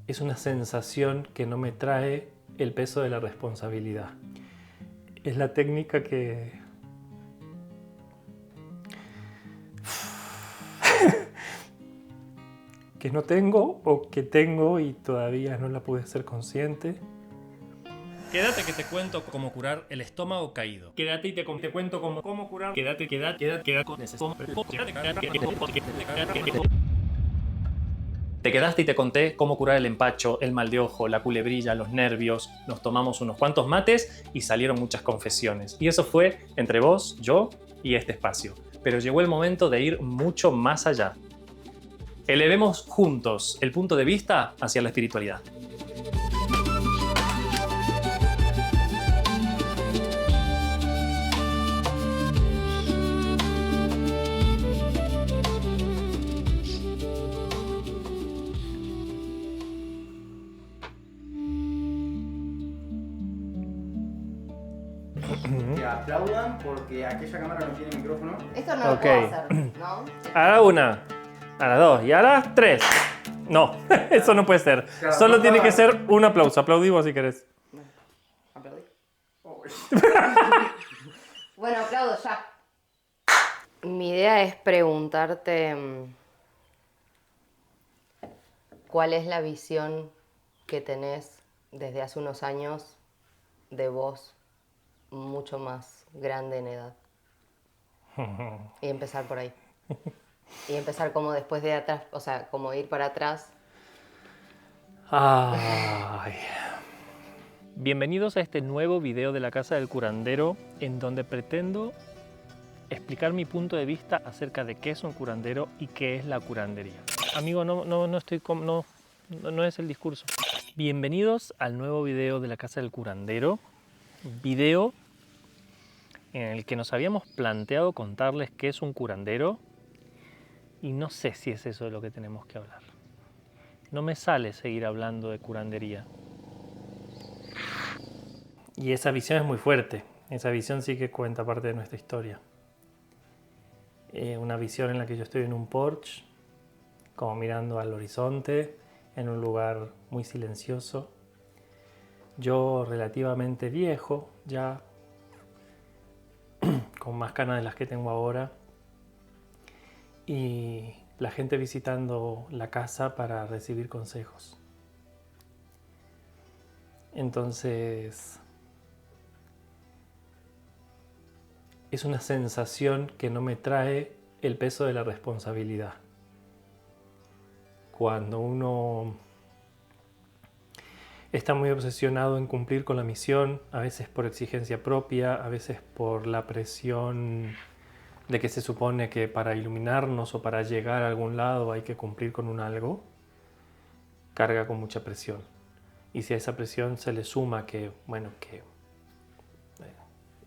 es una sensación que no me trae el peso de la responsabilidad. Es la técnica que no tengo o que tengo y todavía no la pude ser consciente. Quédate que te cuento cómo curar el estómago caído. Quédate y te cuento cómo curar. Quédate con ese estómago. Te quedaste y te conté cómo curar el empacho, el mal de ojo, la culebrilla, los nervios. Nos tomamos unos cuantos mates y salieron muchas confesiones. Y eso fue entre vos, yo y este espacio. Pero llegó el momento de ir mucho más allá. Elevemos juntos el punto de vista hacia la espiritualidad. Que aplaudan porque aquella cámara no tiene micrófono. Esto no lo Ok. puedo hacer, ¿no? A la una, a las dos y a las tres. No, eso no puede ser. Claro, Solo no tiene puedo. que ser un aplauso. Aplaudimos si querés. ¿Aplaudí? Uy. Bueno, aplaudo ya. Mi idea es preguntarte cuál es la visión que tenés desde hace unos años de vos mucho más grande en edad. Y empezar por ahí. Y empezar como después de atrás, o sea, como ir para atrás. Ay. Bienvenidos a este nuevo video de la Casa del Curandero, en donde pretendo explicar mi punto de vista acerca de qué es un curandero y qué es la curandería. Amigo, no es el discurso. Bienvenidos al nuevo video de la Casa del Curandero, video en el que nos habíamos planteado contarles qué es un curandero y no sé si es eso de lo que tenemos que hablar. No me sale seguir hablando de curandería. Y esa visión es muy fuerte. Esa visión sí que cuenta parte de nuestra historia. Una visión en la que yo estoy en un porche, como mirando al horizonte, en un lugar muy silencioso. Yo relativamente viejo, ya con más canas de las que tengo ahora. Y la gente visitando la casa para recibir consejos. Entonces, es una sensación que no me trae el peso de la responsabilidad. Cuando uno está muy obsesionado en cumplir con la misión, a veces por exigencia propia, a veces por la presión de que se supone que para iluminarnos o para llegar a algún lado hay que cumplir con un algo, carga con mucha presión. Y si a esa presión se le suma que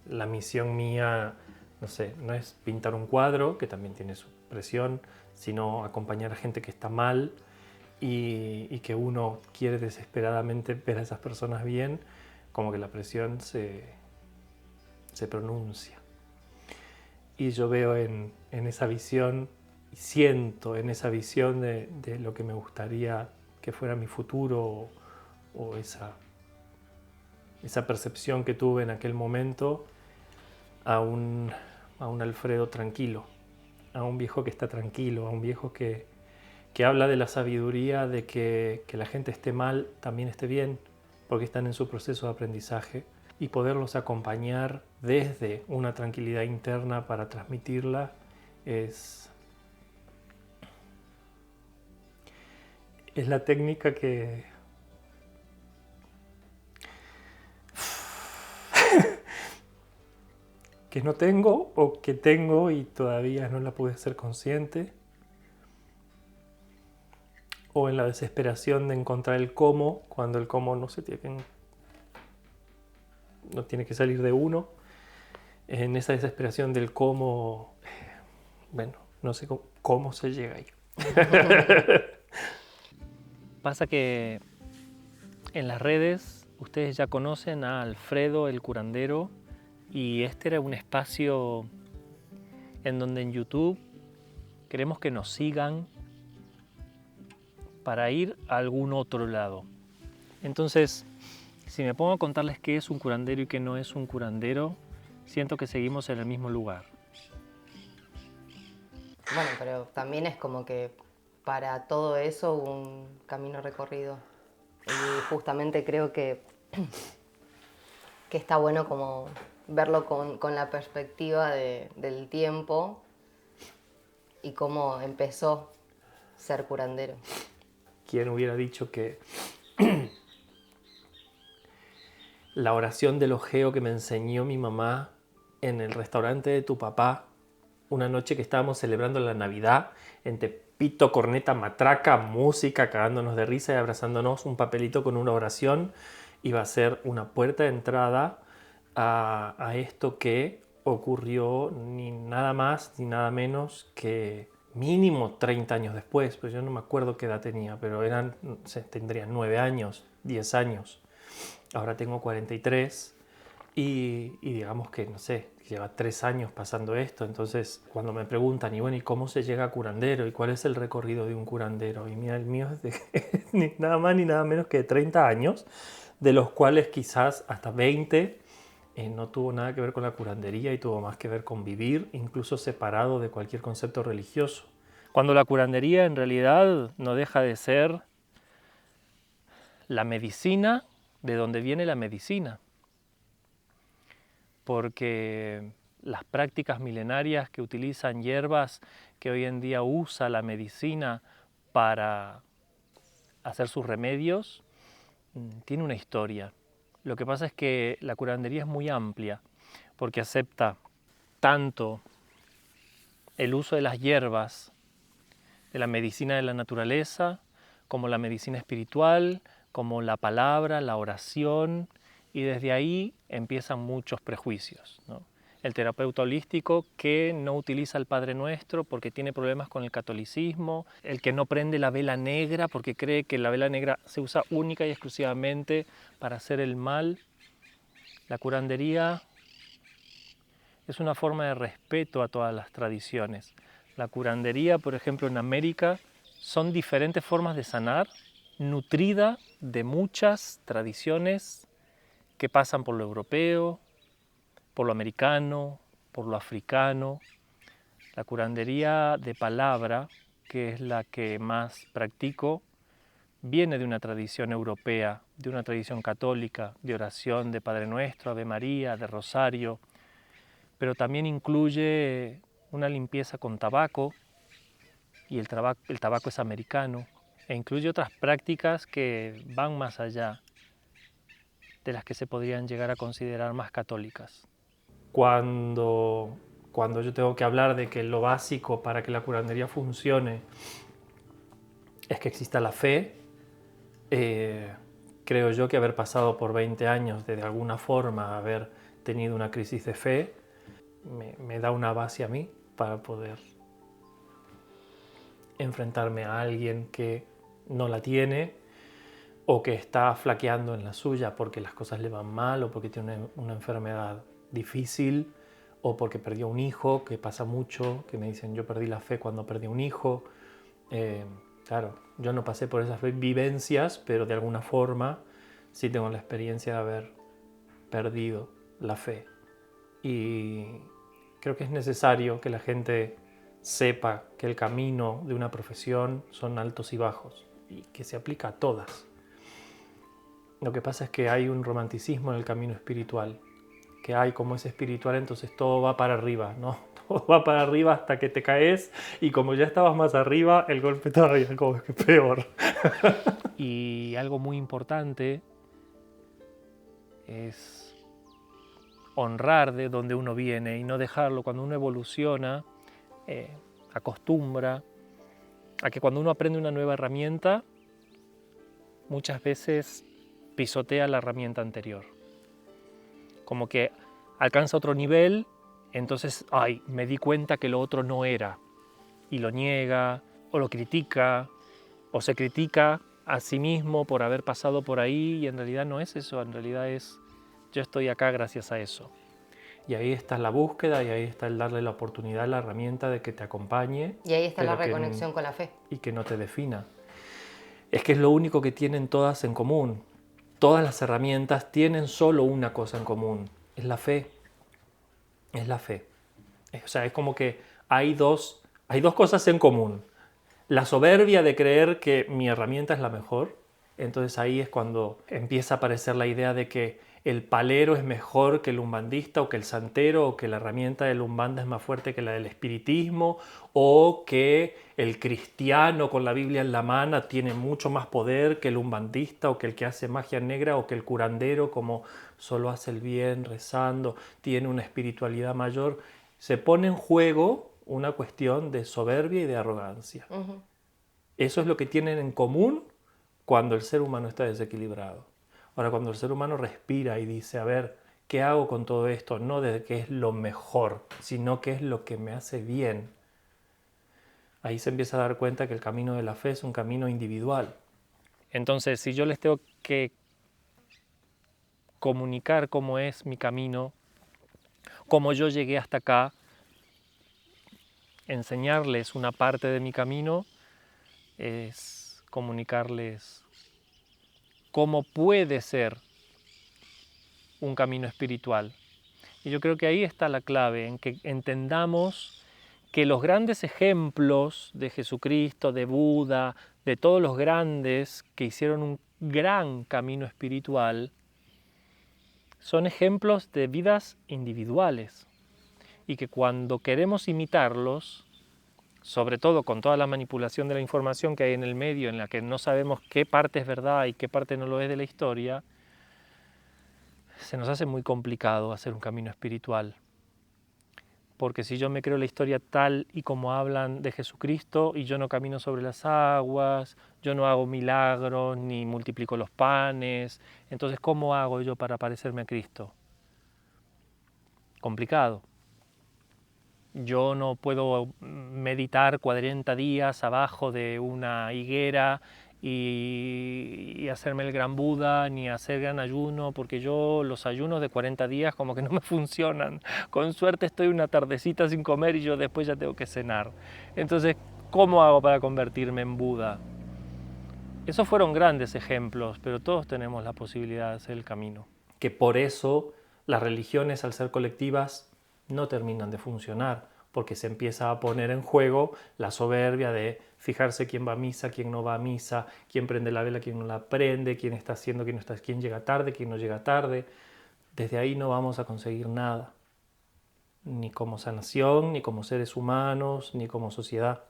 la misión mía, no sé, no es pintar un cuadro, que también tiene su presión, sino acompañar a gente que está mal y que uno quiere desesperadamente ver a esas personas bien, como que la presión se pronuncia. Y yo veo en esa visión, y siento en esa visión de lo que me gustaría que fuera mi futuro o esa percepción que tuve en aquel momento a un Alfredo tranquilo, a un viejo que está tranquilo, a un viejo que habla de la sabiduría de que la gente esté mal, también esté bien, porque están en su proceso de aprendizaje, y poderlos acompañar desde una tranquilidad interna para transmitirla es la técnica que no tengo o que tengo y todavía no la pude ser consciente, o en la desesperación de encontrar el cómo, cuando el cómo no tiene que salir de uno. En esa desesperación del cómo, bueno, no sé cómo se llega ahí. Pasa que en las redes ustedes ya conocen a Alfredo el curandero, y este era un espacio en donde en YouTube queremos que nos sigan para ir a algún otro lado. Entonces, si me pongo a contarles qué es un curandero y qué no es un curandero, siento que seguimos en el mismo lugar. Bueno, pero también es como que para todo eso hubo un camino recorrido. Y justamente creo que está bueno como verlo con la perspectiva del tiempo y cómo empezó ser curandero. ¿Quién hubiera dicho que la oración del ojeo que me enseñó mi mamá en el restaurante de tu papá, una noche que estábamos celebrando la Navidad, entre pito, corneta, matraca, música, cagándonos de risa y abrazándonos, un papelito con una oración, iba a ser una puerta de entrada a esto que ocurrió ni nada más ni nada menos que mínimo 30 años después? Pues yo no me acuerdo qué edad tenía, pero tendrían 9 años, 10 años. Ahora tengo 43 y digamos que, no sé, lleva 3 años pasando esto. Entonces, cuando me preguntan, y bueno, ¿y cómo se llega a curandero? ¿Y cuál es el recorrido de un curandero? Y mira, el mío es de ni nada más ni nada menos que de 30 años, de los cuales quizás hasta 20 no tuvo nada que ver con la curandería y tuvo más que ver con vivir, incluso separado de cualquier concepto religioso. Cuando la curandería en realidad no deja de ser la medicina de donde viene la medicina. Porque las prácticas milenarias que utilizan hierbas que hoy en día usa la medicina para hacer sus remedios, tiene una historia. Lo que pasa es que la curandería es muy amplia, porque acepta tanto el uso de las hierbas, de la medicina de la naturaleza, como la medicina espiritual, como la palabra, la oración, y desde ahí empiezan muchos prejuicios, ¿no? El terapeuta holístico que no utiliza el Padre Nuestro porque tiene problemas con el catolicismo, el que no prende la vela negra porque cree que la vela negra se usa única y exclusivamente para hacer el mal. La curandería es una forma de respeto a todas las tradiciones. La curandería, por ejemplo, en América, son diferentes formas de sanar, nutrida de muchas tradiciones que pasan por lo europeo, por lo americano, por lo africano. La curandería de palabra, que es la que más practico, viene de una tradición europea, de una tradición católica, de oración de Padre Nuestro, Ave María, de Rosario, pero también incluye una limpieza con tabaco, y el tabaco es americano, e incluye otras prácticas que van más allá de las que se podrían llegar a considerar más católicas. Cuando yo tengo que hablar de que lo básico para que la curandería funcione es que exista la fe, creo yo que haber pasado por 20 años de alguna forma haber tenido una crisis de fe me da una base a mí para poder enfrentarme a alguien que no la tiene o que está flaqueando en la suya porque las cosas le van mal o porque tiene una enfermedad difícil o porque perdió un hijo, que pasa mucho, que me dicen yo perdí la fe cuando perdí un hijo. Claro, yo no pasé por esas vivencias, pero de alguna forma sí tengo la experiencia de haber perdido la fe. Y creo que es necesario que la gente sepa que el camino de una profesión son altos y bajos y que se aplica a todas. Lo que pasa es que hay un romanticismo en el camino espiritual, que hay como es espiritual, entonces todo va para arriba, ¿no? Todo va para arriba hasta que te caes y como ya estabas más arriba, el golpe todavía es como que peor. Y algo muy importante es honrar de donde uno viene y no dejarlo. Cuando uno evoluciona, acostumbra a que cuando uno aprende una nueva herramienta, muchas veces pisotea la herramienta anterior. Como que alcanza otro nivel, entonces, me di cuenta que lo otro no era. Y lo niega, o lo critica, o se critica a sí mismo por haber pasado por ahí, y en realidad no es eso, en realidad es, yo estoy acá gracias a eso. Y ahí está la búsqueda y ahí está el darle la oportunidad, la herramienta de que te acompañe. Y ahí está la reconexión con la fe. Y que no te defina. es que es lo único que tienen todas en común. Todas las herramientas tienen solo una cosa en común, es la fe. Es la fe. O sea, es como que hay dos cosas en común. La soberbia de creer que mi herramienta es la mejor. Entonces ahí es cuando empieza a aparecer la idea de que el palero es mejor que el umbandista, o que el santero, o que la herramienta del umbanda es más fuerte que la del espiritismo, o que el cristiano con la Biblia en la mano tiene mucho más poder que el umbandista, o que el que hace magia negra, o que el curandero, como solo hace el bien rezando, tiene una espiritualidad mayor. Se pone en juego una cuestión de soberbia y de arrogancia. Eso es lo que tienen en común cuando el ser humano está desequilibrado. Ahora, cuando el ser humano respira y dice, a ver, ¿qué hago con todo esto? No de qué es lo mejor, sino qué es lo que me hace bien. Ahí se empieza a dar cuenta que el camino de la fe es un camino individual. Entonces, si yo les tengo que comunicar cómo es mi camino, cómo yo llegué hasta acá, enseñarles una parte de mi camino, es comunicarles cómo puede ser un camino espiritual. Y yo creo que ahí está la clave, en que entendamos que los grandes ejemplos de Jesucristo, de Buda, de todos los grandes que hicieron un gran camino espiritual, son ejemplos de vidas individuales. Y que cuando queremos imitarlos, sobre todo con toda la manipulación de la información que hay en el medio, en la que no sabemos qué parte es verdad y qué parte no lo es de la historia, se nos hace muy complicado hacer un camino espiritual. Porque si yo me creo la historia tal y como hablan de Jesucristo y yo no camino sobre las aguas, yo no hago milagros ni multiplico los panes, entonces ¿cómo hago yo para parecerme a Cristo? Complicado. Yo no puedo meditar 40 días abajo de una higuera y hacerme el gran Buda, ni hacer gran ayuno, porque yo los ayunos de 40 días como que no me funcionan. Con suerte estoy una tardecita sin comer y yo después ya tengo que cenar. Entonces, ¿cómo hago para convertirme en Buda? Esos fueron grandes ejemplos, pero todos tenemos la posibilidad de hacer el camino. Que por eso las religiones, al ser colectivas, no terminan de funcionar, porque se empieza a poner en juego la soberbia de fijarse quién va a misa, quién no va a misa, quién prende la vela, quién no la prende, quién está haciendo, quién no está, quién llega tarde, quién no llega tarde. Desde ahí no vamos a conseguir nada, ni como sanación, ni como seres humanos, ni como sociedad.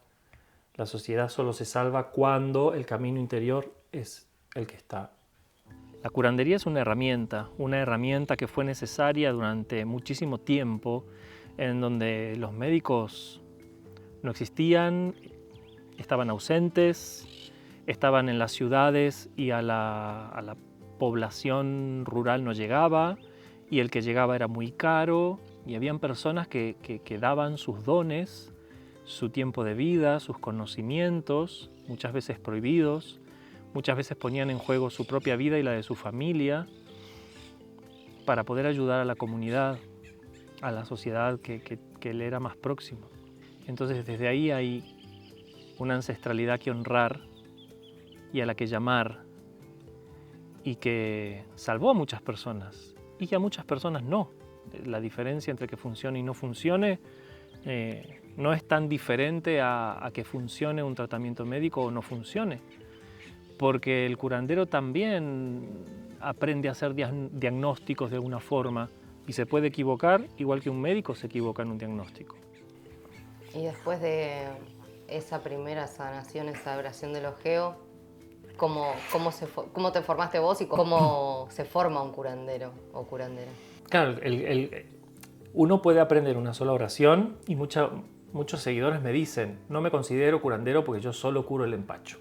La sociedad solo se salva cuando el camino interior es el que está. La curandería es una herramienta que fue necesaria durante muchísimo tiempo, en donde los médicos no existían, estaban ausentes, estaban en las ciudades y a la población rural no llegaba, y el que llegaba era muy caro, y habían personas que daban sus dones, su tiempo de vida, sus conocimientos, muchas veces prohibidos, muchas veces ponían en juego su propia vida y la de su familia para poder ayudar a la comunidad, a la sociedad que le era más próximo. Entonces desde ahí hay una ancestralidad que honrar y a la que llamar, y que salvó a muchas personas y a muchas personas no. La diferencia entre que funcione y no funcione no es tan diferente a que funcione un tratamiento médico o no funcione. Porque el curandero también aprende a hacer diagnósticos de alguna forma y se puede equivocar igual que un médico se equivoca en un diagnóstico. Y después de esa primera sanación, esa oración del ojeo, ¿cómo te formaste vos y cómo se forma un curandero o curandera? Claro, uno puede aprender una sola oración y muchos seguidores me dicen, no me considero curandero porque yo solo curo el empacho.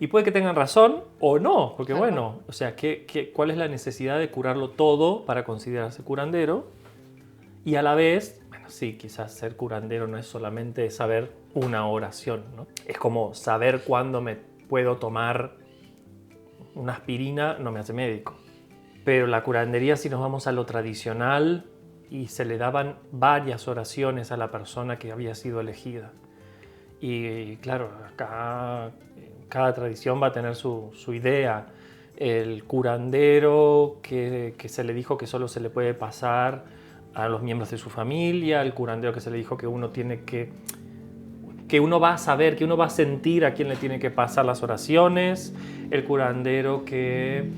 Y puede que tengan razón o no, porque bueno, o sea, ¿cuál es la necesidad de curarlo todo para considerarse curandero? Y a la vez, bueno, sí, quizás ser curandero no es solamente saber una oración, ¿no? Es como saber cuándo me puedo tomar una aspirina, no me hace médico. Pero la curandería, si nos vamos a lo tradicional, y se le daban varias oraciones a la persona que había sido elegida. Y claro, acá cada tradición va a tener su idea. El curandero que se le dijo que solo se le puede pasar a los miembros de su familia, el curandero que se le dijo que uno tiene que uno va a saber, que uno va a sentir a quién le tiene que pasar las oraciones, el curandero que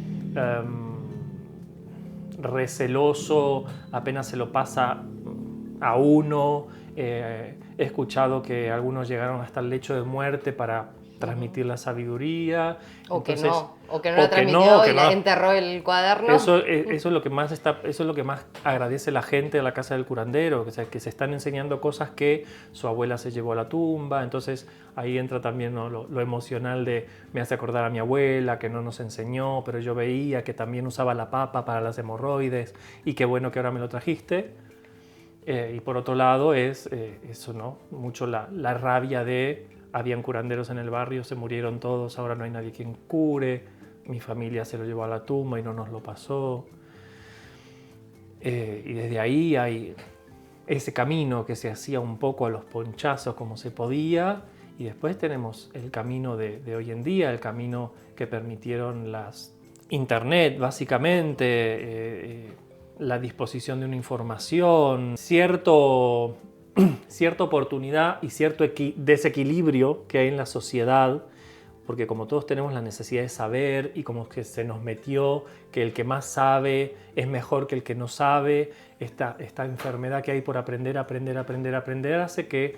receloso apenas se lo pasa a uno. He escuchado que algunos llegaron hasta el lecho de muerte para transmitir la sabiduría. O Entonces, que no la transmitió que y no. le enterró el cuaderno. Eso es lo que más agradece la gente de la casa del curandero, o sea, que se están enseñando cosas que su abuela se llevó a la tumba. Entonces ahí entra también, ¿no?, lo emocional de me hace acordar a mi abuela que no nos enseñó, pero yo veía que también usaba la papa para las hemorroides y qué bueno que ahora me lo trajiste. Y por otro lado es eso, ¿no? Mucho la rabia de habían curanderos en el barrio, se murieron todos, ahora no hay nadie quien cure, mi familia se lo llevó a la tumba y no nos lo pasó. Y desde ahí hay ese camino que se hacía un poco a los ponchazos como se podía, y después tenemos el camino de hoy en día, el camino que permitieron las internet básicamente, la disposición de una información, cierta oportunidad y cierto desequilibrio que hay en la sociedad, porque como todos tenemos la necesidad de saber y como que se nos metió que el que más sabe es mejor que el que no sabe, esta enfermedad que hay por aprender hace que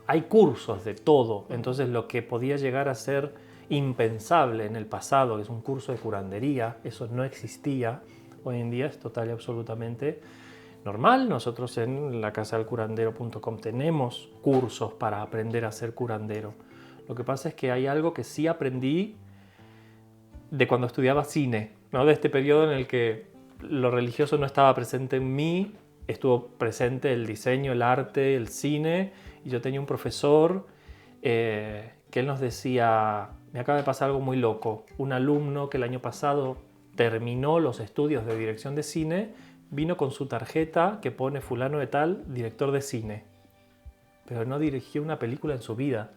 hay cursos de todo. Entonces lo que podía llegar a ser impensable en el pasado, que es un curso de curandería, eso no existía. Hoy en día es total y absolutamente normal. Nosotros en la casadelcurandero.com tenemos cursos para aprender a ser curandero. Lo que pasa es que hay algo que sí aprendí de cuando estudiaba cine, ¿no? De este periodo en el que lo religioso no estaba presente en mí, estuvo presente el diseño, el arte, el cine, y yo tenía un profesor que él nos decía, me acaba de pasar algo muy loco, un alumno que el año pasado terminó los estudios de dirección de cine, vino con su tarjeta que pone fulano de tal, director de cine, pero no dirigió una película en su vida.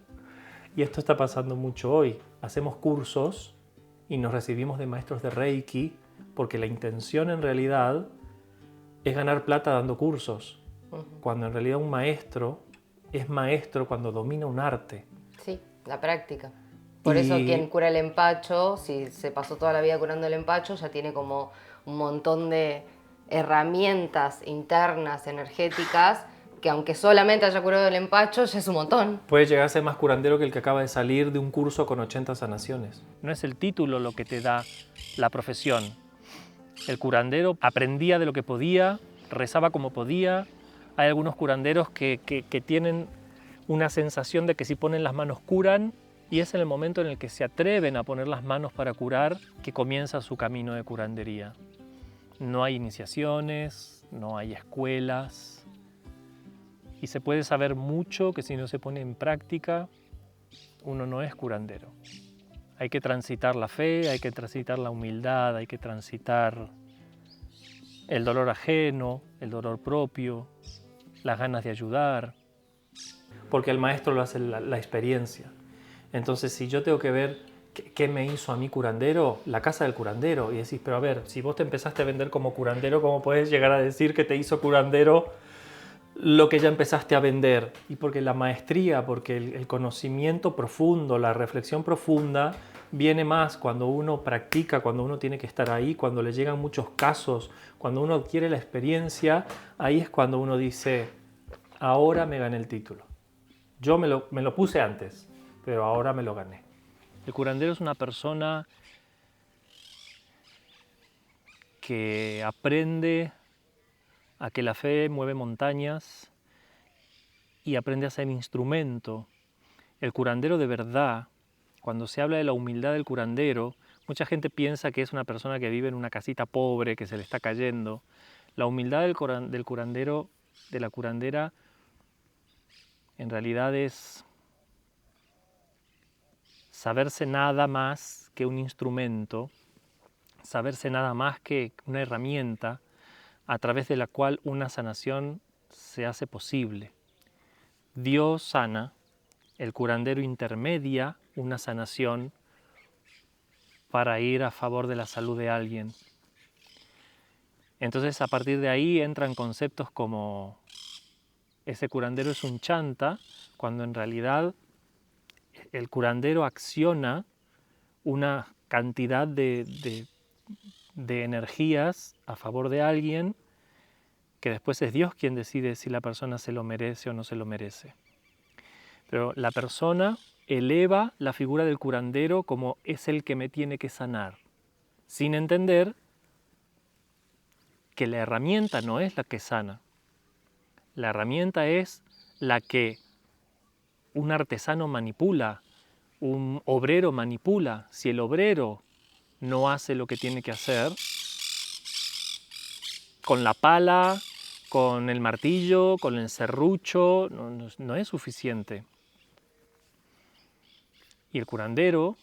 Y esto está pasando mucho hoy. Hacemos cursos y nos recibimos de maestros de Reiki porque la intención en realidad es ganar plata dando cursos, cuando en realidad un maestro es maestro cuando domina un arte. Sí, la práctica. Por eso quien cura el empacho, si se pasó toda la vida curando el empacho, ya tiene como un montón de herramientas internas, energéticas, que aunque solamente haya curado el empacho, ya es un montón. Puede llegar a ser más curandero que el que acaba de salir de un curso con 80 sanaciones. No es el título lo que te da la profesión. El curandero aprendía de lo que podía, rezaba como podía. Hay algunos curanderos que tienen una sensación de que si ponen las manos curan, y es en el momento en el que se atreven a poner las manos para curar que comienza su camino de curandería. No hay iniciaciones, no hay escuelas, y se puede saber mucho que si no se pone en práctica, uno no es curandero. Hay que transitar la fe, hay que transitar la humildad, hay que transitar el dolor ajeno, el dolor propio, las ganas de ayudar. Porque el maestro lo hace la experiencia. Entonces, si yo tengo que ver qué me hizo a mí curandero, la casa del curandero, y decís, pero a ver, si vos te empezaste a vender como curandero, ¿cómo puedes llegar a decir que te hizo curandero lo que ya empezaste a vender? Y porque la maestría, porque el conocimiento profundo, la reflexión profunda, viene más cuando uno practica, cuando uno tiene que estar ahí, cuando le llegan muchos casos, cuando uno adquiere la experiencia, ahí es cuando uno dice, ahora me gané el título. Yo me lo puse antes, pero ahora me lo gané. El curandero es una persona que aprende a que la fe mueve montañas y aprende a ser instrumento. El curandero de verdad, cuando se habla de la humildad del curandero, mucha gente piensa que es una persona que vive en una casita pobre, que se le está cayendo. La humildad del curandero, de la curandera, en realidad es saberse nada más que un instrumento, saberse nada más que una herramienta a través de la cual una sanación se hace posible. Dios sana, el curandero intermedia una sanación para ir a favor de la salud de alguien. Entonces a partir de ahí entran conceptos como ese curandero es un chanta, cuando en realidad el curandero acciona una cantidad de energías a favor de alguien que después es Dios quien decide si la persona se lo merece o no se lo merece. Pero la persona eleva la figura del curandero como es el que me tiene que sanar, sin entender que la herramienta no es la que sana. La herramienta es la que un artesano manipula, un obrero manipula. Si el obrero no hace lo que tiene que hacer, con la pala, con el martillo, con el serrucho, no es suficiente. Y el curandero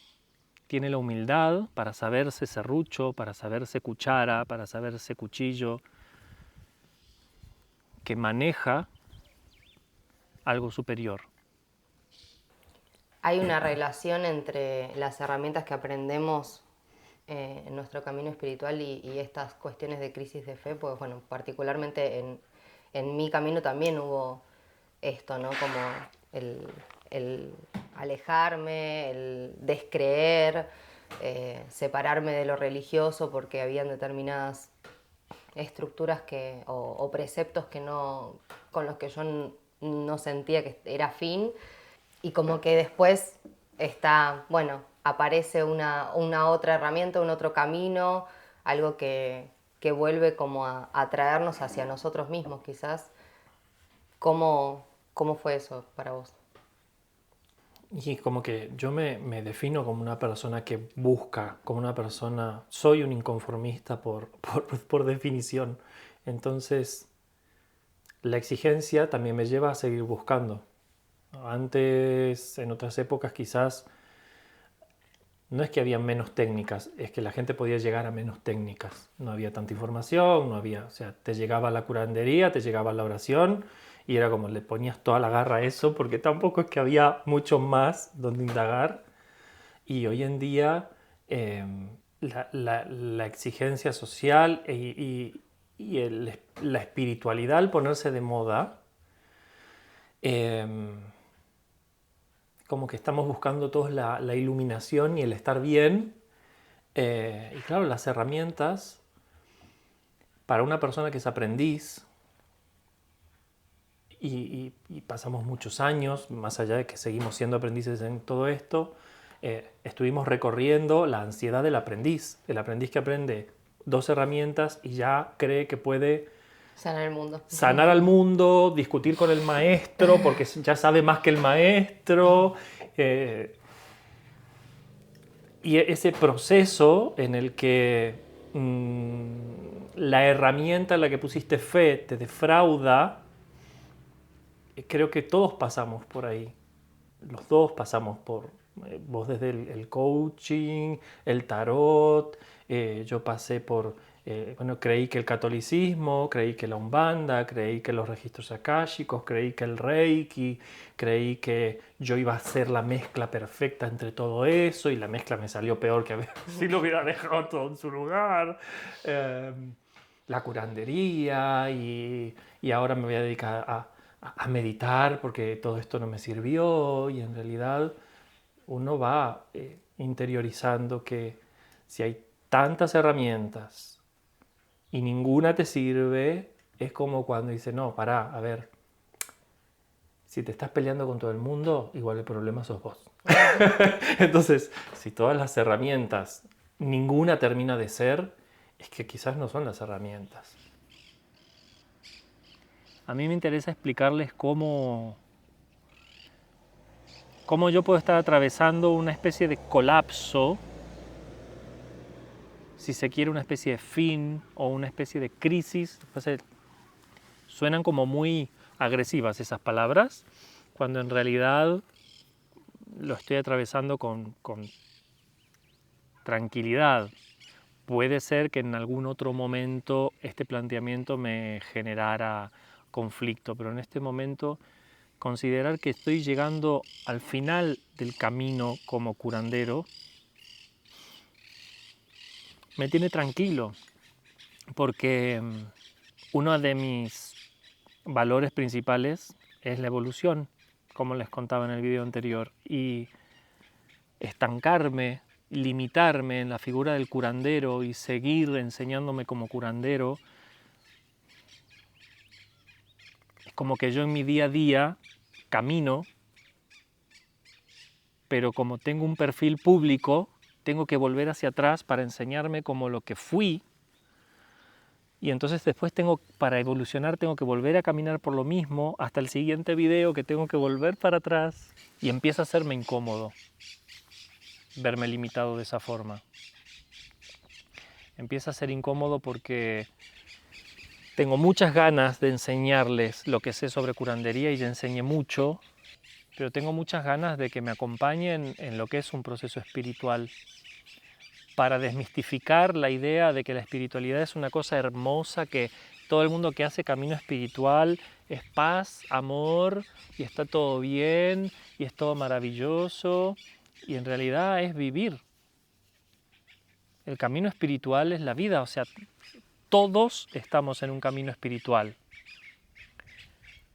tiene la humildad para saberse serrucho, para saberse cuchara, para saberse cuchillo, que maneja algo superior. Hay una relación entre las herramientas que aprendemos en nuestro camino espiritual y estas cuestiones de crisis de fe, pues bueno, particularmente en mi camino también hubo esto, ¿no? Como el alejarme, el descreer, separarme de lo religioso porque habían determinadas estructuras o preceptos con los que yo no sentía que era afín, y como que después aparece una otra herramienta, un otro camino, algo que vuelve como a traernos hacia nosotros mismos quizás. ¿Cómo fue eso para vos? Y como que yo me defino como una persona que busca, como una persona, soy un inconformista por definición. Entonces, la exigencia también me lleva a seguir buscando. Antes, en otras épocas quizás, no es que había menos técnicas, es que la gente podía llegar a menos técnicas. No había tanta información, o sea, te llegaba la curandería, te llegaba la oración y era como le ponías toda la garra a eso, porque tampoco es que había mucho más donde indagar. Y hoy en día la exigencia social la espiritualidad al ponerse de moda, como que estamos buscando todos la iluminación y el estar bien. Y claro, las herramientas para una persona que es aprendiz, y pasamos muchos años, más allá de que seguimos siendo aprendices en todo esto, estuvimos recorriendo la ansiedad del aprendiz. El aprendiz que aprende 2 herramientas y ya cree que puede Sanar el mundo. Sanar al mundo, discutir con el maestro porque ya sabe más que el maestro. Y ese proceso en el que la herramienta en la que pusiste fe te defrauda, creo que todos pasamos por ahí. Los dos pasamos por... vos desde el coaching, el tarot, yo pasé por... creí que el catolicismo, creí que la umbanda, creí que los registros akáshicos, creí que el reiki, creí que yo iba a hacer la mezcla perfecta entre todo eso y la mezcla me salió peor que si lo hubiera dejado todo en su lugar. La curandería y ahora me voy a dedicar a meditar porque todo esto no me sirvió, y en realidad uno va interiorizando que si hay tantas herramientas y ninguna te sirve, es como cuando dice, no, pará, a ver, si te estás peleando con todo el mundo, igual el problema sos vos. Entonces, si todas las herramientas, ninguna termina de ser, es que quizás no son las herramientas. A mí me interesa explicarles cómo yo puedo estar atravesando una especie de colapso, si se quiere una especie de fin o una especie de crisis. Suenan como muy agresivas esas palabras, cuando en realidad lo estoy atravesando con tranquilidad. Puede ser que en algún otro momento este planteamiento me generara conflicto, pero en este momento considerar que estoy llegando al final del camino como curandero me tiene tranquilo, porque uno de mis valores principales es la evolución, como les contaba en el video anterior, y estancarme, limitarme en la figura del curandero y seguir enseñándome como curandero, es como que yo en mi día a día camino, pero como tengo un perfil público, tengo que volver hacia atrás para enseñarme como lo que fui, y entonces después para evolucionar tengo que volver a caminar por lo mismo hasta el siguiente video, que tengo que volver para atrás, y empieza a hacerme incómodo verme limitado de esa forma. Empieza a ser incómodo porque tengo muchas ganas de enseñarles lo que sé sobre curandería, y ya enseñé mucho, pero tengo muchas ganas de que me acompañen en lo que es un proceso espiritual, para desmistificar la idea de que la espiritualidad es una cosa hermosa, que todo el mundo que hace camino espiritual es paz, amor, y está todo bien, y es todo maravilloso, y en realidad es vivir. El camino espiritual es la vida, o sea, todos estamos en un camino espiritual.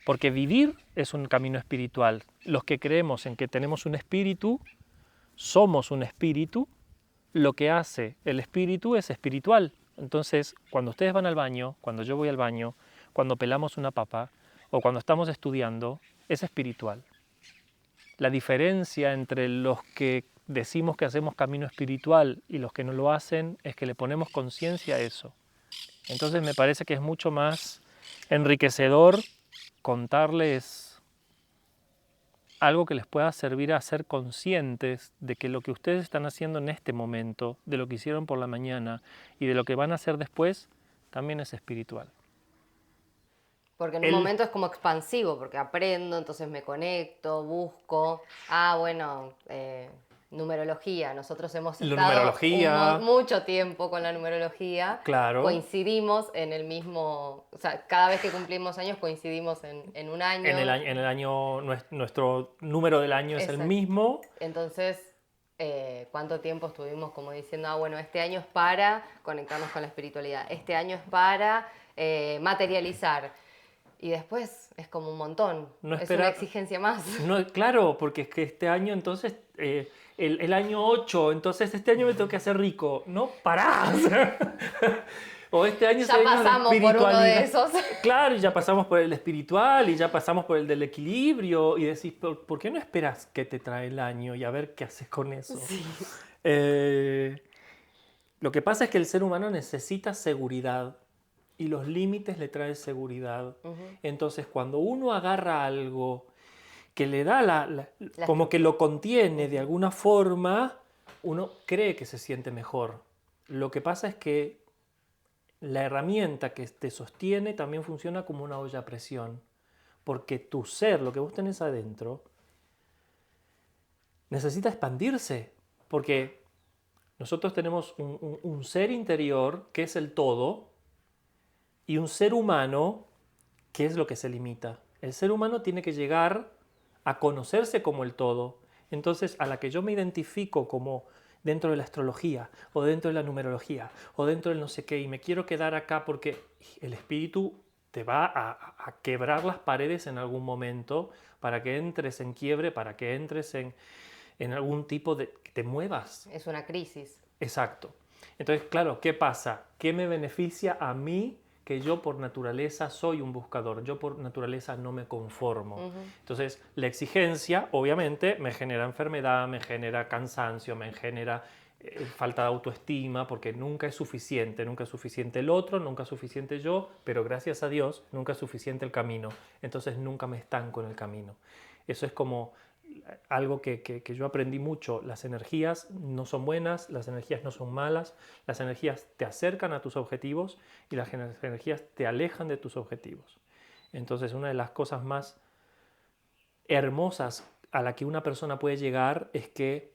Porque vivir es un camino espiritual. Los que creemos en que tenemos un espíritu, somos un espíritu. Lo que hace el espíritu es espiritual. Entonces, cuando ustedes van al baño, cuando yo voy al baño, cuando pelamos una papa o cuando estamos estudiando, es espiritual. La diferencia entre los que decimos que hacemos camino espiritual y los que no lo hacen es que le ponemos conciencia a eso. Entonces me parece que es mucho más enriquecedor contarles algo que les pueda servir a ser conscientes de que lo que ustedes están haciendo en este momento, de lo que hicieron por la mañana y de lo que van a hacer después, también es espiritual. Porque en un momento es como expansivo, porque aprendo, entonces me conecto, busco. Bueno, numerología. Nosotros hemos estado mucho tiempo con la numerología. Claro. Coincidimos en el mismo... O sea, cada vez que cumplimos años coincidimos en un año. En el año, nuestro número del año es el mismo. Entonces, ¿cuánto tiempo estuvimos como diciendo, bueno, este año es para conectarnos con la espiritualidad, este año es para materializar? Y después es como un montón, es una exigencia más. No, claro, porque es que este año entonces, el año 8, entonces este año me tengo que hacer rico. No, pará. O este año ya pasamos por uno de esos. Claro, y ya pasamos por el espiritual y ya pasamos por el del equilibrio, y decís, ¿por qué no esperas que te trae el año y a ver qué haces con eso? Sí. Lo que pasa es que el ser humano necesita seguridad. Y los límites le traen seguridad. Entonces, cuando uno agarra algo que le da como que lo contiene de alguna forma, uno cree que se siente mejor. Lo que pasa es que la herramienta que te sostiene también funciona como una olla a presión. Porque tu ser, lo que vos tenés adentro, necesita expandirse. Porque nosotros tenemos un ser interior que es el todo, y un ser humano, ¿qué es lo que se limita? El ser humano tiene que llegar a conocerse como el todo. Entonces, a la que yo me identifico como dentro de la astrología, o dentro de la numerología, o dentro del no sé qué, y me quiero quedar acá porque el espíritu te va a quebrar las paredes en algún momento para que entres en quiebre, para que entres en algún tipo de... que te muevas. Es una crisis. Exacto. Entonces, claro, ¿qué pasa? ¿Qué me beneficia a mí? Que yo por naturaleza soy un buscador, yo por naturaleza no me conformo. Entonces, la exigencia obviamente me genera enfermedad, me genera cansancio, me genera falta de autoestima, porque nunca es suficiente el otro, nunca es suficiente yo, pero gracias a Dios nunca es suficiente el camino. Entonces nunca me estanco en el camino. Eso es como algo que yo aprendí mucho. Las energías no son buenas, las energías no son malas, las energías te acercan a tus objetivos y las energías te alejan de tus objetivos. Entonces, una de las cosas más hermosas a la que una persona puede llegar es que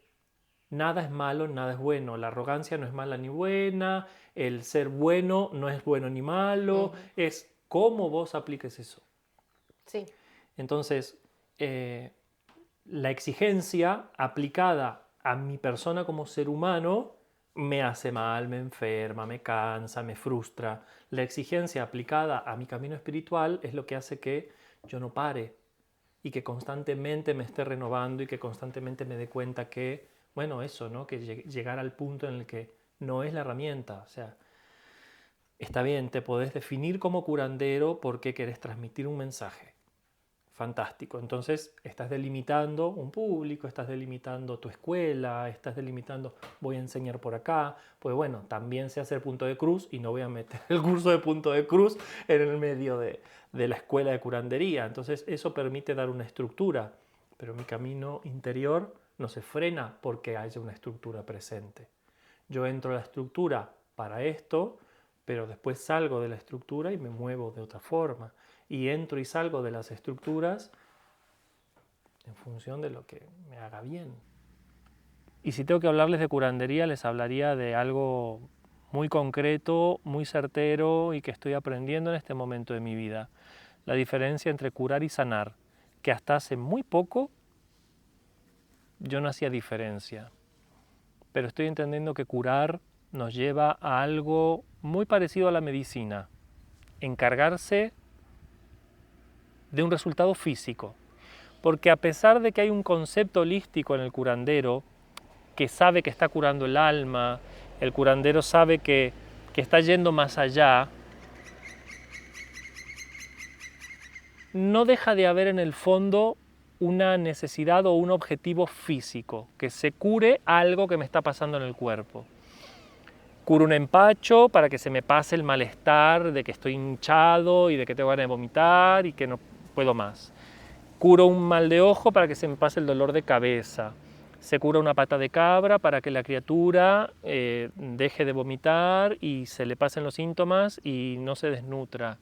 nada es malo, nada es bueno. La arrogancia no es mala ni buena, el ser bueno no es bueno ni malo, es cómo vos apliques eso. Sí. Entonces, la exigencia aplicada a mi persona como ser humano me hace mal, me enferma, me cansa, me frustra. La exigencia aplicada a mi camino espiritual es lo que hace que yo no pare y que constantemente me esté renovando y que constantemente me dé cuenta que, bueno, eso, ¿no? Que llegar al punto en el que no es la herramienta. O sea, está bien, te podés definir como curandero porque querés transmitir un mensaje. Fantástico. Entonces estás delimitando un público, estás delimitando tu escuela, estás delimitando voy a enseñar por acá. Pues bueno, también sé hacer punto de cruz y no voy a meter el curso de punto de cruz en el medio de la escuela de curandería. Entonces eso permite dar una estructura, pero mi camino interior no se frena porque haya una estructura presente. Yo entro a la estructura para esto, pero después salgo de la estructura y me muevo de otra forma. Y entro y salgo de las estructuras en función de lo que me haga bien. Y si tengo que hablarles de curandería, les hablaría de algo muy concreto, muy certero y que estoy aprendiendo en este momento de mi vida. La diferencia entre curar y sanar, que hasta hace muy poco yo no hacía diferencia. Pero estoy entendiendo que curar nos lleva a algo muy parecido a la medicina. Encargarse de un resultado físico. Porque a pesar de que hay un concepto holístico en el curandero, que sabe que está curando el alma, el curandero sabe que está yendo más allá, no deja de haber en el fondo una necesidad o un objetivo físico, que se cure algo que me está pasando en el cuerpo. Curo un empacho para que se me pase el malestar de que estoy hinchado y de que tengo ganas de vomitar y que no puedo más. Curo un mal de ojo para que se me pase el dolor de cabeza. Se cura una pata de cabra para que la criatura deje de vomitar y se le pasen los síntomas y no se desnutra.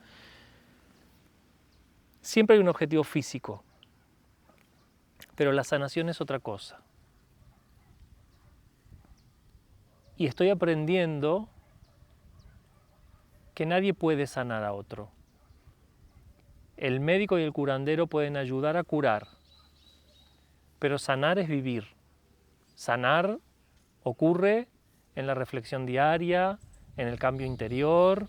Siempre hay un objetivo físico, pero la sanación es otra cosa. Y estoy aprendiendo que nadie puede sanar a otro. El médico y el curandero pueden ayudar a curar, pero sanar es vivir. Sanar ocurre en la reflexión diaria, en el cambio interior,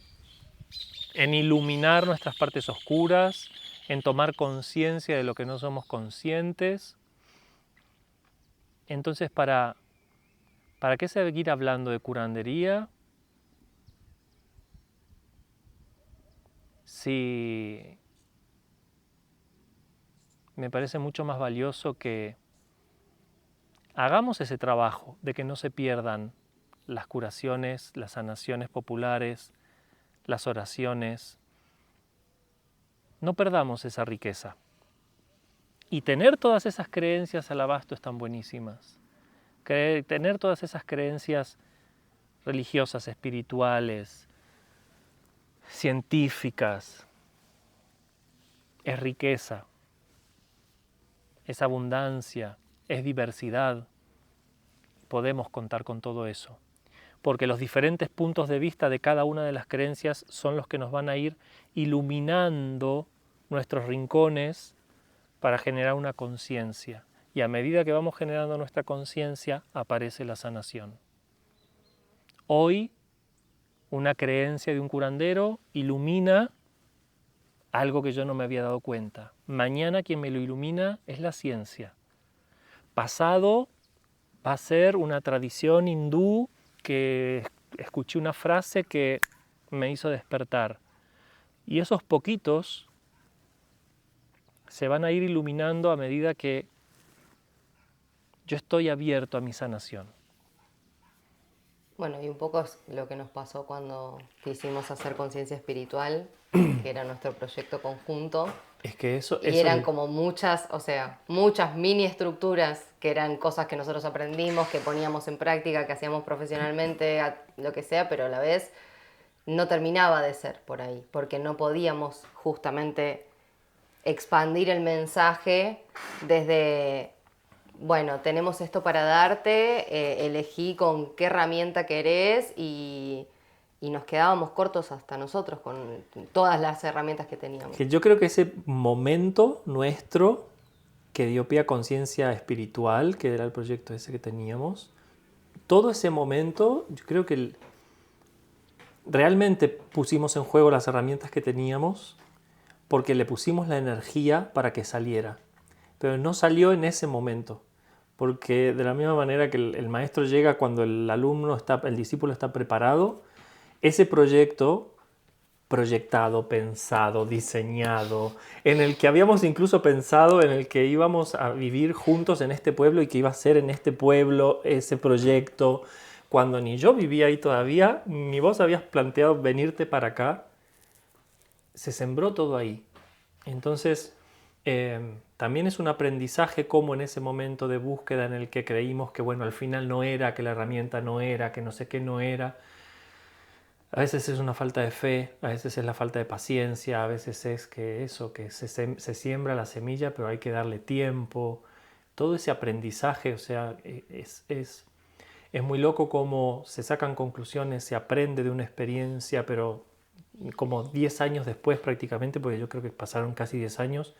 en iluminar nuestras partes oscuras, en tomar conciencia de lo que no somos conscientes. Entonces, ¿para qué seguir hablando de curandería si me parece mucho más valioso que hagamos ese trabajo de que no se pierdan las curaciones, las sanaciones populares, las oraciones? No perdamos esa riqueza. Y tener todas esas creencias al abasto están buenísimas. Tener todas esas creencias religiosas, espirituales, científicas, es riqueza, es abundancia, es diversidad. Podemos contar con todo eso, porque los diferentes puntos de vista de cada una de las creencias son los que nos van a ir iluminando nuestros rincones para generar una conciencia. Y a medida que vamos generando nuestra conciencia, aparece la sanación. Hoy, una creencia de un curandero ilumina algo que yo no me había dado cuenta. Mañana quien me lo ilumina es la ciencia. Pasado va a ser una tradición hindú que escuché una frase que me hizo despertar. Y esos poquitos se van a ir iluminando a medida que yo estoy abierto a mi sanación. Bueno, y un poco es lo que nos pasó cuando quisimos hacer conciencia espiritual, que era nuestro proyecto conjunto. Es que eso Y eran como muchas, o sea, muchas mini estructuras que eran cosas que nosotros aprendimos, que poníamos en práctica, que hacíamos profesionalmente, lo que sea, pero a la vez no terminaba de ser por ahí, porque no podíamos justamente expandir el mensaje desde, bueno, tenemos esto para darte, elegí con qué herramienta querés y nos quedábamos cortos hasta nosotros con todas las herramientas que teníamos. que yo creo que ese momento nuestro que dio pie a Conciencia Espiritual, que era el proyecto ese que teníamos. Todo ese momento, yo creo que realmente pusimos en juego las herramientas que teníamos porque le pusimos la energía para que saliera. Pero no salió en ese momento, porque de la misma manera que el maestro llega cuando el discípulo está preparado, ese proyecto proyectado, pensado, diseñado, en el que habíamos incluso pensado en el que íbamos a vivir juntos en este pueblo y que iba a ser en este pueblo ese proyecto, cuando ni yo vivía ahí todavía, ni vos habías planteado venirte para acá, se sembró todo ahí. Entonces, también es un aprendizaje como en ese momento de búsqueda en el que creímos que, bueno, al final no era, que la herramienta no era, que no sé qué no era. A veces es una falta de fe, a veces es la falta de paciencia, a veces es que se siembra la semilla, pero hay que darle tiempo. Todo ese aprendizaje, o sea, es muy loco cómo se sacan conclusiones, se aprende de una experiencia, pero como 10 años después prácticamente, porque yo creo que pasaron casi 10 años,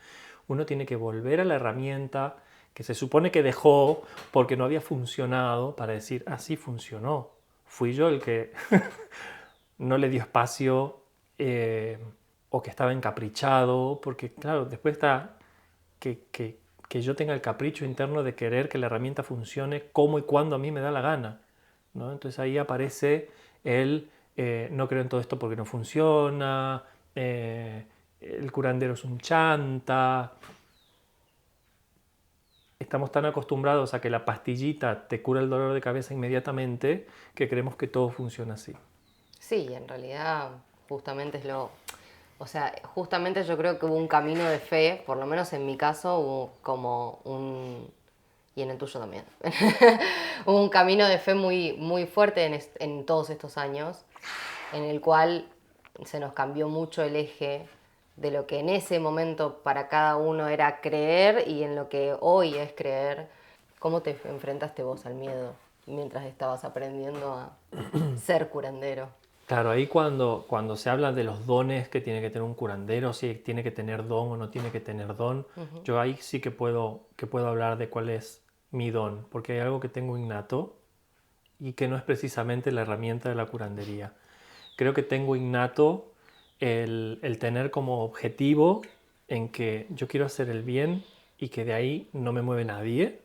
uno tiene que volver a la herramienta que se supone que dejó porque no había funcionado para decir, sí funcionó, fui yo el que no le dio espacio o que estaba encaprichado, porque claro, después está que yo tenga el capricho interno de querer que la herramienta funcione como y cuando a mí me da la gana, ¿no? Entonces ahí aparece el no creo en todo esto porque no funciona, el curandero es un chanta. Estamos tan acostumbrados a que la pastillita te cura el dolor de cabeza inmediatamente que creemos que todo funciona así. Sí, en realidad justamente justamente yo creo que hubo un camino de fe, por lo menos en mi caso y en el tuyo también, hubo un camino de fe muy, muy fuerte en todos estos años, en el cual se nos cambió mucho el eje de lo que en ese momento para cada uno era creer y en lo que hoy es creer. ¿Cómo te enfrentaste vos al miedo mientras estabas aprendiendo a ser curandero? Claro, ahí cuando se habla de los dones que tiene que tener un curandero, si tiene que tener don o no tiene que tener don, yo ahí sí que puedo hablar de cuál es mi don, porque hay algo que tengo innato y que no es precisamente la herramienta de la curandería. Creo que tengo innato el tener como objetivo en que yo quiero hacer el bien y que de ahí no me mueve nadie,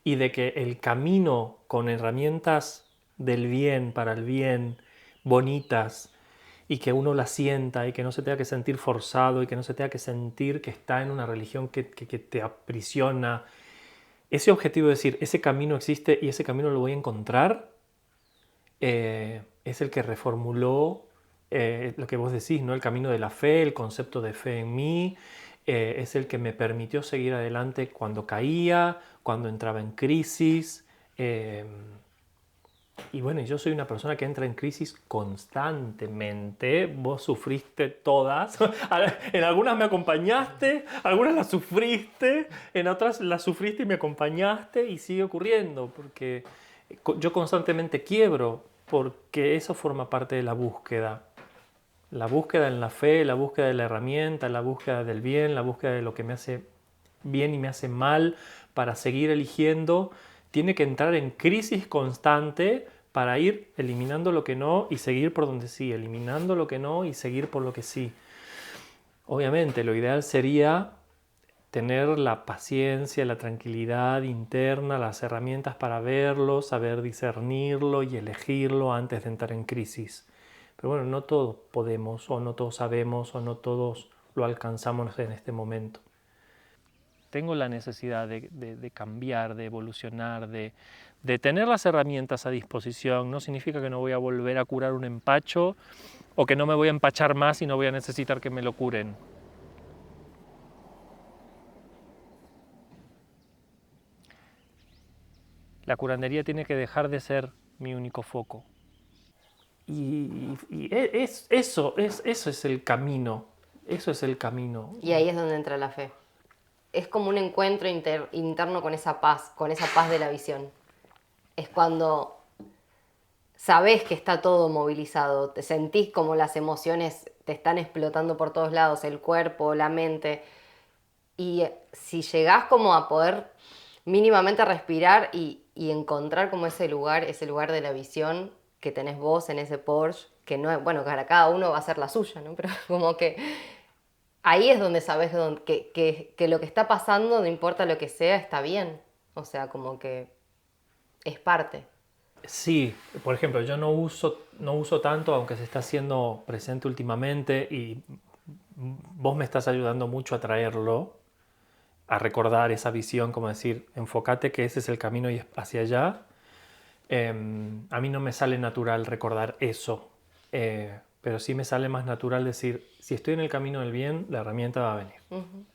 y de que el camino con herramientas del bien, para el bien, bonitas, y que uno la sienta y que no se tenga que sentir forzado y que no se tenga que sentir que está en una religión que te aprisiona. Ese objetivo de decir, ese camino existe y ese camino lo voy a encontrar, es el que reformuló lo que vos decís, ¿no? El camino de la fe, el concepto de fe en mí, es el que me permitió seguir adelante cuando caía, cuando entraba en crisis. Y bueno, yo soy una persona que entra en crisis constantemente. Vos sufriste todas. En algunas me acompañaste, algunas las sufriste, en otras las sufriste y me acompañaste y sigue ocurriendo porque yo constantemente quiebro porque eso forma parte de la búsqueda. La búsqueda en la fe, la búsqueda de la herramienta, la búsqueda del bien, la búsqueda de lo que me hace bien y me hace mal para seguir eligiendo, tiene que entrar en crisis constante para ir eliminando lo que no y seguir por donde sí, eliminando lo que no y seguir por lo que sí. Obviamente, lo ideal sería tener la paciencia, la tranquilidad interna, las herramientas para verlo, saber discernirlo y elegirlo antes de entrar en crisis. Pero bueno, no todos podemos, o no todos sabemos, o no todos lo alcanzamos en este momento. Tengo la necesidad de cambiar, de evolucionar, de tener las herramientas a disposición. No significa que no voy a volver a curar un empacho o que no me voy a empachar más y no voy a necesitar que me lo curen. La curandería tiene que dejar de ser mi único foco. Y eso es el camino. Eso es el camino. Y ahí es donde entra la fe. Es como un encuentro interno con esa paz de la visión. Es cuando sabés que está todo movilizado, te sentís como las emociones te están explotando por todos lados, el cuerpo, la mente, Y si llegás como a poder mínimamente respirar y encontrar como ese lugar de la visión que tenés vos en ese Porsche, que no es, bueno, para cada uno va a ser la suya, ¿no? Pero como que ahí es donde sabes que lo que está pasando, no importa lo que sea, está bien. O sea, como que es parte. Sí, por ejemplo, yo no uso tanto, aunque se está haciendo presente últimamente y vos me estás ayudando mucho a traerlo, a recordar esa visión, como decir, enfócate que ese es el camino y hacia allá. A mí no me sale natural recordar eso, pero sí me sale más natural decir, si estoy en el camino del bien, la herramienta va a venir. Uh-huh.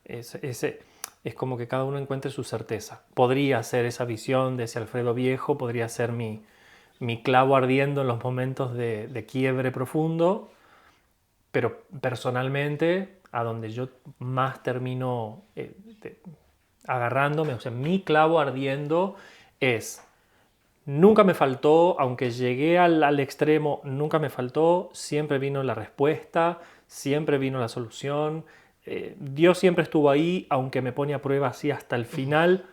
Es como que cada uno encuentre su certeza. Podría ser esa visión de ese Alfredo viejo, podría ser mi clavo ardiendo en los momentos de quiebre profundo, pero personalmente, a donde yo más termino agarrándome, o sea, mi clavo ardiendo es, nunca me faltó, aunque llegué al extremo, nunca me faltó, siempre vino la respuesta, siempre vino la solución. Dios siempre estuvo ahí, aunque me pone a prueba así hasta el final.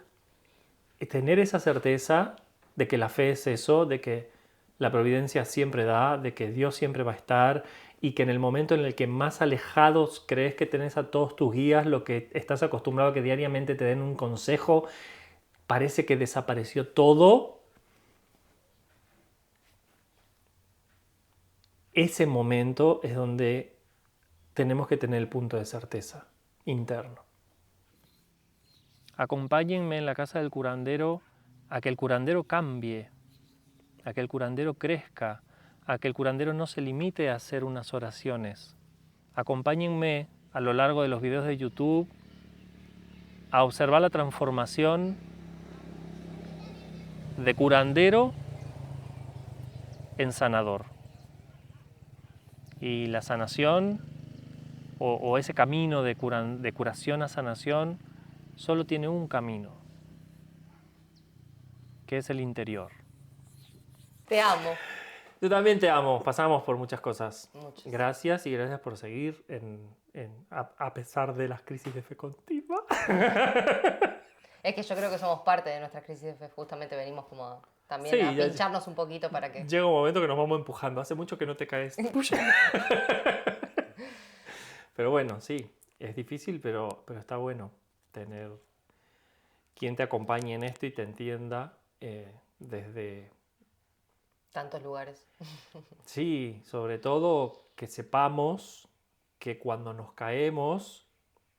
Tener esa certeza de que la fe es eso, de que la providencia siempre da, de que Dios siempre va a estar y que en el momento en el que más alejados crees que tenés a todos tus guías, lo que estás acostumbrado a que diariamente te den un consejo, parece que desapareció todo. Ese momento es donde tenemos que tener el punto de certeza interno. Acompáñenme en la casa del curandero a que el curandero cambie, a que el curandero crezca, a que el curandero no se limite a hacer unas oraciones. Acompáñenme a lo largo de los videos de YouTube a observar la transformación de curandero en sanador. Y la sanación o ese camino de curación a sanación solo tiene un camino, que es el interior. Te amo. Yo también te amo, pasamos por muchas cosas. Muchas. Gracias y gracias por seguir a pesar de las crisis de fe continua. Es que yo creo que somos parte de nuestra crisis de fe, justamente venimos como también Sí, a ya- pincharnos un poquito para que... Llega un momento que nos vamos empujando, hace mucho que no te caes. Pero bueno, sí, es difícil, pero está bueno tener quien te acompañe en esto y te entienda desde... Tantos lugares. Sí, sobre todo que sepamos que cuando nos caemos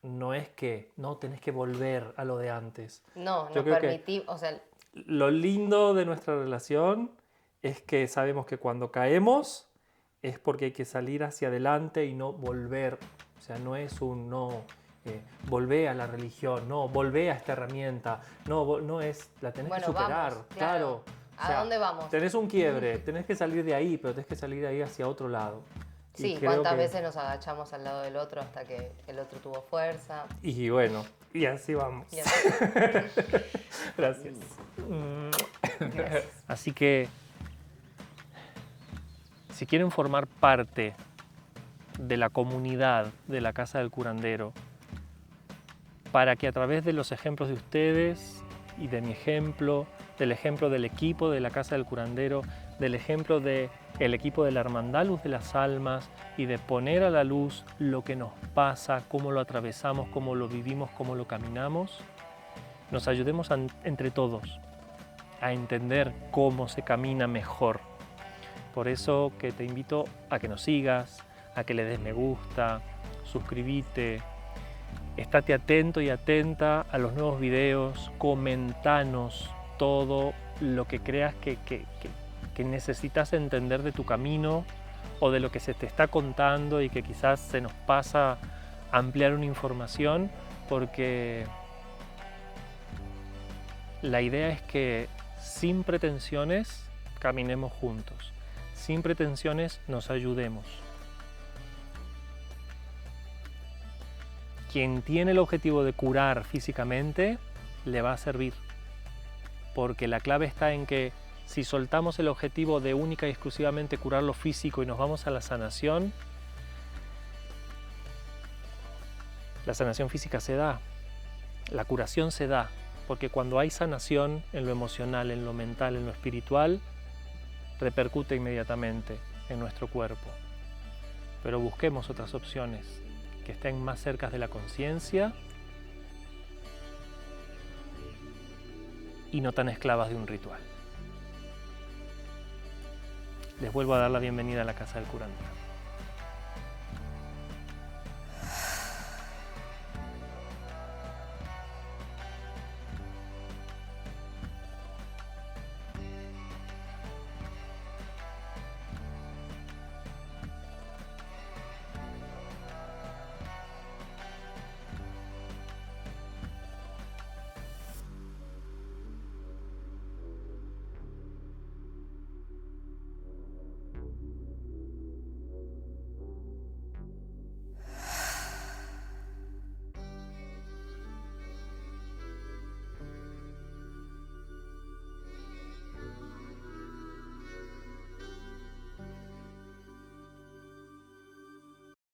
no es que no tenés que volver a lo de antes. No, Yo nos creo que permitimos, o sea, lo lindo de nuestra relación es que sabemos que cuando caemos es porque hay que salir hacia adelante y no volver. O sea, no es un no, volvé a la religión, no, volvé a esta herramienta. No es, la tenés bueno, que superar, vamos, claro. ¿A dónde vamos? Tenés un quiebre, tenés que salir de ahí, pero tenés que salir de ahí hacia otro lado. Y Sí, creo cuántas que- veces nos agachamos al lado del otro hasta que el otro tuvo fuerza. Y bueno, y así vamos. Y así. Gracias. Así que, si quieren formar parte de la comunidad de la Casa del Curandero, para que a través de los ejemplos de ustedes y de mi ejemplo, del ejemplo del equipo de la Casa del Curandero, del ejemplo del equipo de la Hermandad Luz de las Almas y de poner a la luz lo que nos pasa, cómo lo atravesamos, cómo lo vivimos, cómo lo caminamos, nos ayudemos entre todos a entender cómo se camina mejor. Por eso que te invito a que nos sigas, a que le des me gusta, suscríbete, estate atento y atenta a los nuevos videos, comentanos todo lo que creas que necesitas entender de tu camino o de lo que se te está contando y que quizás se nos pasa a ampliar una información, porque la idea es que sin pretensiones caminemos juntos, sin pretensiones nos ayudemos. Quien tiene el objetivo de curar físicamente le va a servir, porque la clave está en que si soltamos el objetivo de única y exclusivamente curar lo físico y nos vamos a la sanación, La sanación física se da, la curación se da, porque cuando hay sanación en lo emocional, en lo mental, en lo espiritual, repercute inmediatamente en nuestro cuerpo. Pero busquemos otras opciones que estén más cerca de la conciencia y no tan esclavas de un ritual. Les vuelvo a dar la bienvenida a la Casa del Curandero.